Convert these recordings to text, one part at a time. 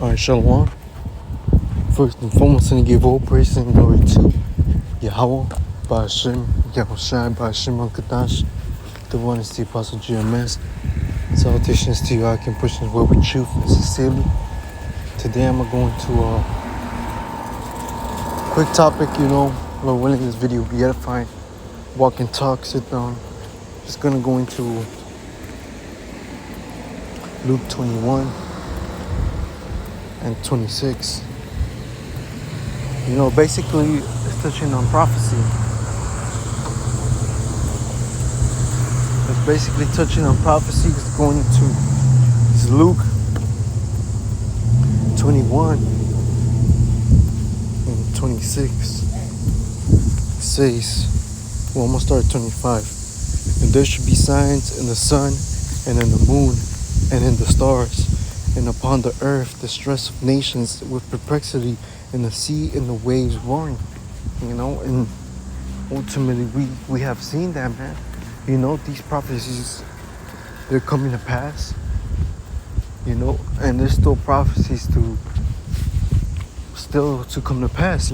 Alright, Shalom. First and foremost, I give all praise and glory to Yahweh, Ba'ashem, Yahushai, Ba'ashem Al-Kadash, the one is the Apostle GMS. Salutations to you, I can push this word with truth and sincerely. Today I'm going to a quick topic, Lord willing, this video will be edifying. Walk and talk, sit down. Just gonna go into Luke 21 and 26. Basically, it's touching on prophecy. It's basically touching on prophecy. It's going to Luke 21 and 26. It says, I'm going to start at 25. And there should be signs in the sun and in the moon and in the stars, and upon the earth the stress of nations with perplexity, in the sea and the waves roaring. And ultimately we have seen that, man. These prophecies, they're coming to pass. And there's still prophecies to come to pass,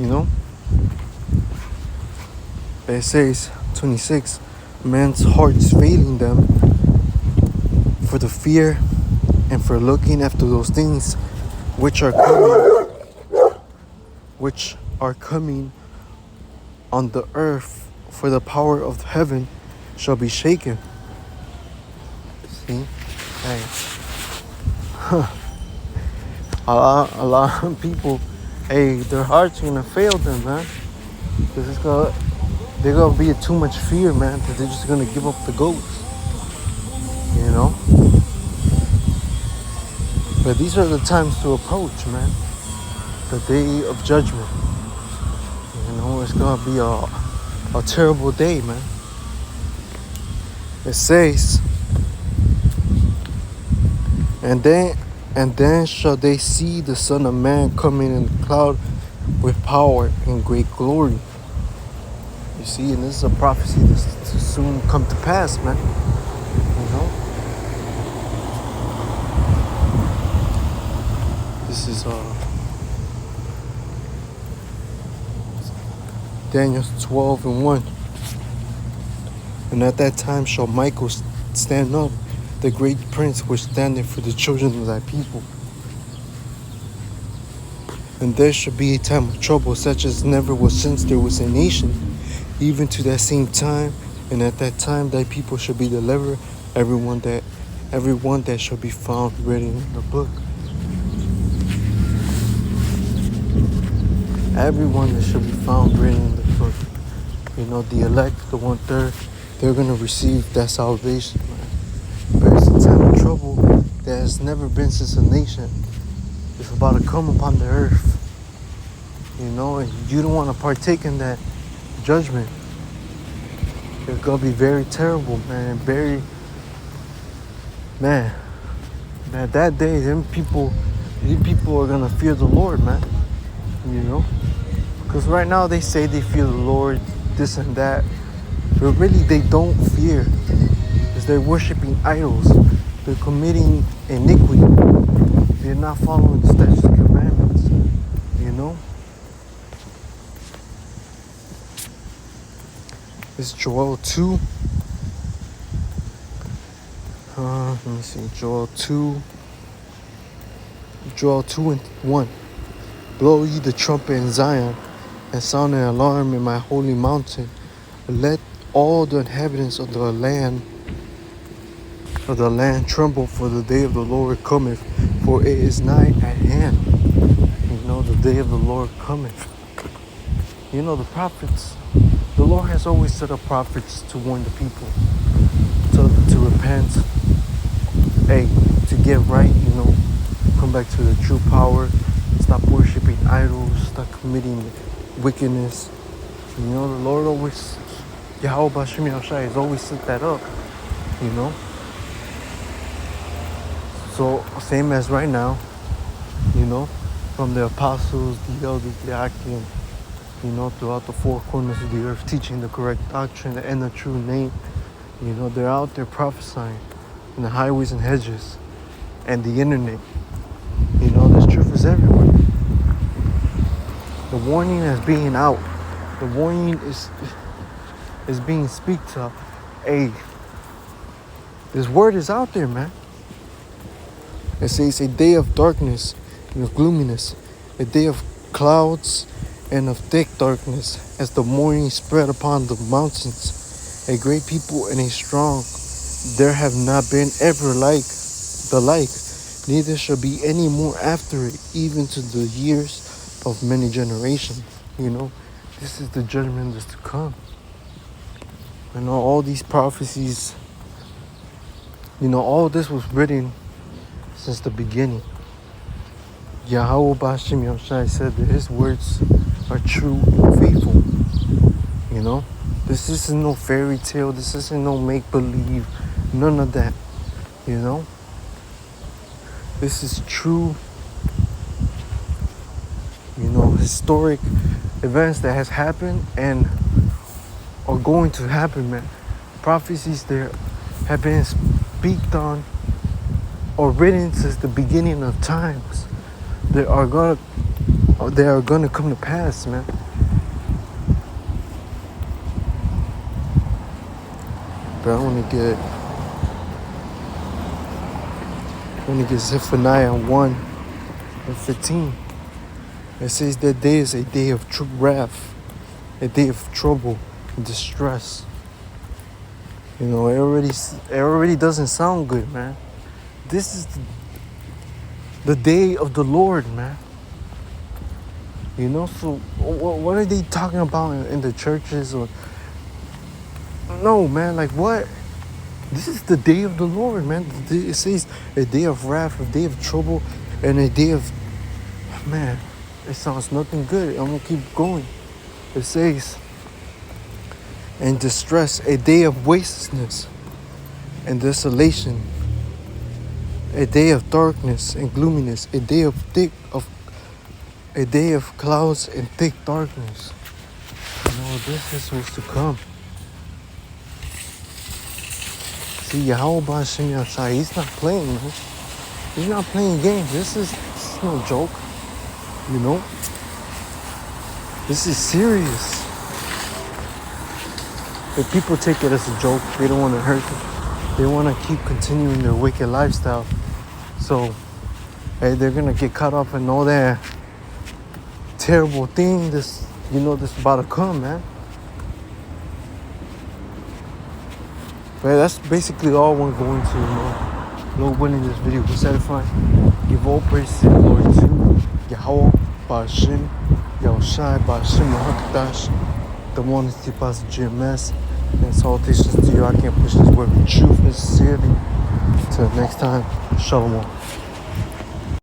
It says 26, man's hearts failing them for the fear and for looking after those things which are coming on the earth, for the power of heaven shall be shaken. See? Hey. A lot of people, their hearts are gonna fail them, man. Because they're gonna be too much fear, man, that they're just gonna give up the ghost. But these are the times to approach, man. The day of judgment. It's gonna be a terrible day, man. It says, and then shall they see the Son of Man coming in the cloud with power and great glory. You see, and this is a prophecy that's to soon come to pass, man. This is Daniel 12 and 1. And at that time shall Michael stand up, the great prince which standeth for the children of thy people. And there shall be a time of trouble such as never was since there was a nation, even to that same time. And at that time thy people shall be delivered, everyone that shall be found written in the book. Everyone that shall be found written in the book. The elect, the 1/3, they're going to receive that salvation, man. But it's a time of trouble that has never been since a nation. It's about to come upon the earth. And you don't want to partake in that judgment. It's going to be very terrible, man. That day, these people are going to fear the Lord, man. Because right now they say they fear the Lord, this and that, but really they don't fear, because they're worshiping idols, they're committing iniquity, they're not following the statutes and commandments. It's Joel 2. Let me see, Joel 2 and 1. Blow ye the trumpet in Zion, and sound an alarm in my holy mountain. Let all the inhabitants of the land tremble, for the day of the Lord cometh, for it is nigh at hand. The day of the Lord cometh. The prophets, the Lord has always set up prophets to warn the people, to repent, to get right, come back to the true power. Stop worshiping idols. Stop committing wickedness. The Lord always, Yahweh Ba'ashem Yahushai has always set that up. So same as right now. From the apostles, the elders, the Akim, throughout the four corners of the earth, teaching the correct doctrine and the true name. They're out there prophesying in the highways and hedges and the internet. There's truth is everywhere. The warning is being out. The warning is being speak to. Hey, this word is out there, man. It says a day of darkness and of gloominess, a day of clouds and of thick darkness, as the morning spread upon the mountains. A great people and a strong. There have not been ever like the like, neither shall be any more after it, even to the years of many generations. You know, this is the judgment that's to come. You know, all these prophecies, you know, all this was written since the beginning. Yahweh Bashim Yamshai said that his words are true and faithful. You know, this isn't no fairy tale, this isn't no make-believe, none of that. You know, this is true, you know, historic events that has happened and are going to happen, man. Prophecies there have been speaked on or written since the beginning of times. They are gonna come to pass, man. But I want to get Zephaniah 1 and 15. It says that day is a day of true wrath, a day of trouble and distress. You know, it already doesn't sound good, man. This is the day of the Lord, man. You know, so what are they talking about in the churches? Or no, man, like what? This is the day of the Lord, man. It says a day of wrath, a day of trouble, and a day of, man, it sounds nothing good. I'm going to keep going. It says, and distress, a day of wasteness and desolation, a day of darkness and gloominess, a day of clouds and thick darkness. You know, this is what's to come. See, Yahweh Bashim Yahshai, he's not playing, man. He's not playing games. This is no joke. You know? This is serious. If people take it as a joke, they don't want to hurt them. They want to keep continuing their wicked lifestyle. So, hey, they're going to get caught up in all that terrible thing this about to come, man. But that's basically all we're going to, you know. Lord willing, this video was edifying. Give all praise to the Lord to Yahweh, Bashim, Yahushai, Bashim, Mahakadash, the one that keeps GMS, and salutations to you. I can't push this word with truth and sincerity. Till next time, Shalom.